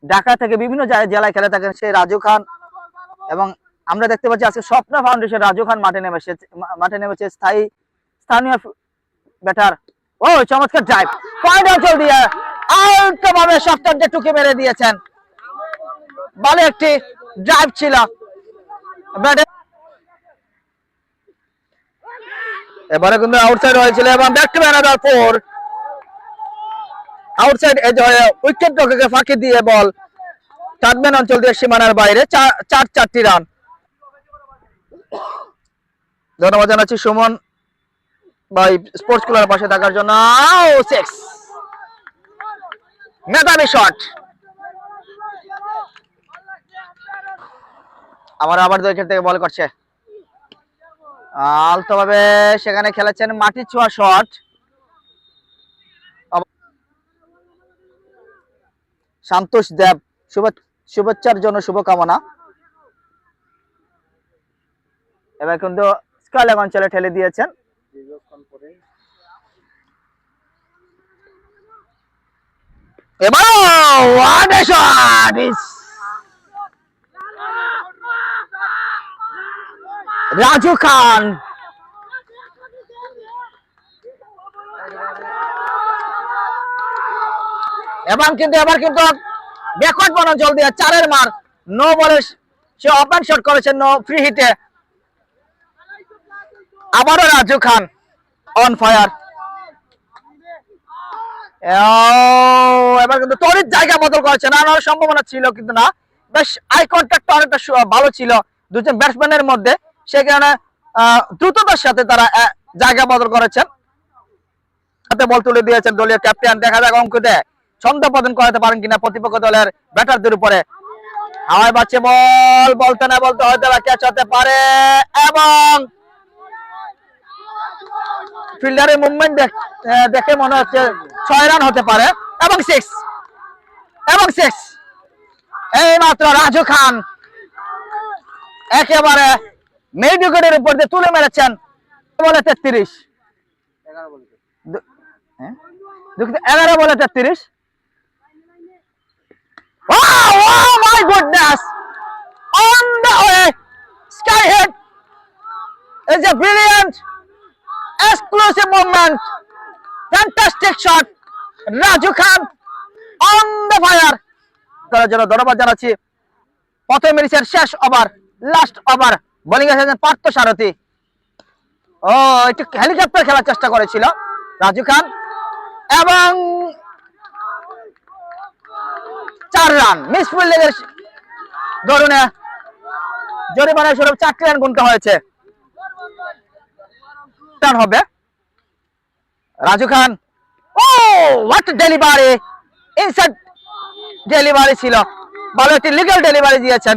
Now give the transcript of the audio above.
ঢাকা থেকে বিভিন্ন জেলায় খেলে থাকেন সেই রাজু খান। এবং আমরা দেখতে পাচ্ছি আজকে স্বপ্ন ফাউন্ডেশন রাজু খান মাঠে নেমেছে স্থানীয় ব্যাটার। ও চমৎকার ড্রাইভ, পয়েন্ট অঞ্চল দিয়ে আউট ভাবে সপ্তমকে টুকে মেরে দিয়েছেন। বলে একটি ড্রাইভ ছিল, এবারে কিন্তু আউটসাইড হয়েছিল এবং back to another 4 outside age হয়ে উইকেট রক্ষককে ফাঁকি দিয়ে বল টার্মেন অঞ্চল দিয়ে সীমানার বাইরে 4টি রান। ধন্যবাদ জানাচ্ছি সুমন ভাই স্পোর্টস ক্লাবের পাশে থাকার জন্য। 6 মেধাবী শট। আবার 2 উইকেট থেকে বল করছে আলতো ভাবে, সেখানে খেলেছেন মাটি ছোঁয়া শট। সন্তোষ দেব শুভেচ্ছার জন্য শুভকামনা। এবার কিন্তু স্কয়ার অঞ্চলে ঠেলে দিয়েছেন। এবার রাজু খান এবার কিন্তু ব্যাকওয়ার্ড বনাঞ্চল দিয়ে 4-এর মার, নো বলে সে ওপেন শট করেছেন, নো ফ্রি হিটে। আবারও রাজু খান অন ফায়ার। এবার কিন্তু তড়িৎ জায়গা বদল করেছেন, আনার সম্ভাবনা ছিল কিন্তু না। বেশ আই কন্ট্যাক্ট অনেকটা ভালো ছিল দুজন ব্যাটসম্যানের মধ্যে, সেই কারণে দ্রুততার সাথে তারা জায়গা বদল করেছেন। হাতে বল তুলে দিয়েছেন দলীয় ক্যাপ্টেন। দেখা যাক অঙ্কুতে ছন্দ পতন করাতে পারেন কিনা প্রতিপক্ষ দলের ব্যাটারদের উপরে। হাওয়ায় বাচ্চে বল, বলতে না বলতে হয়তো ক্যাচ হতে পারে এবং ফিল্ডারের মুভমেন্ট দেখে মনে হচ্ছে 6 রান হতে পারে এবং 6 এই মাত্র রাজু খান একেবারে মিড উইকেটের উপর দিয়ে তুলে মেরেছেন। বলে 33 11 বলে 33। Oh my goodness, on the way, sky hit is a brilliant exclusive movement, fantastic shot, Raju Khan on the fire। তার জন্য ধন্যবাদ জানাচ্ছি। প্রথম ইনিংসের শেষ ওভার, লাস্ট ওভার বোলিং এসেছেন পার্থ সারথী। একটু হেলিকপ্টার খেলার চেষ্টা করেছিল রাজু খান এবং 4 রান মিস ফিল্ডিংয়ের দরুনে জরিমানা স্বরূপ 4টি রান গুনতে হয়েছে। রান হবে রাজু খান। হোয়াট ডেলিভারি, ইনসাইড ডেলিভারি ছিল, ভালো একটি লিগ্যাল ডেলিভারি দিয়েছেন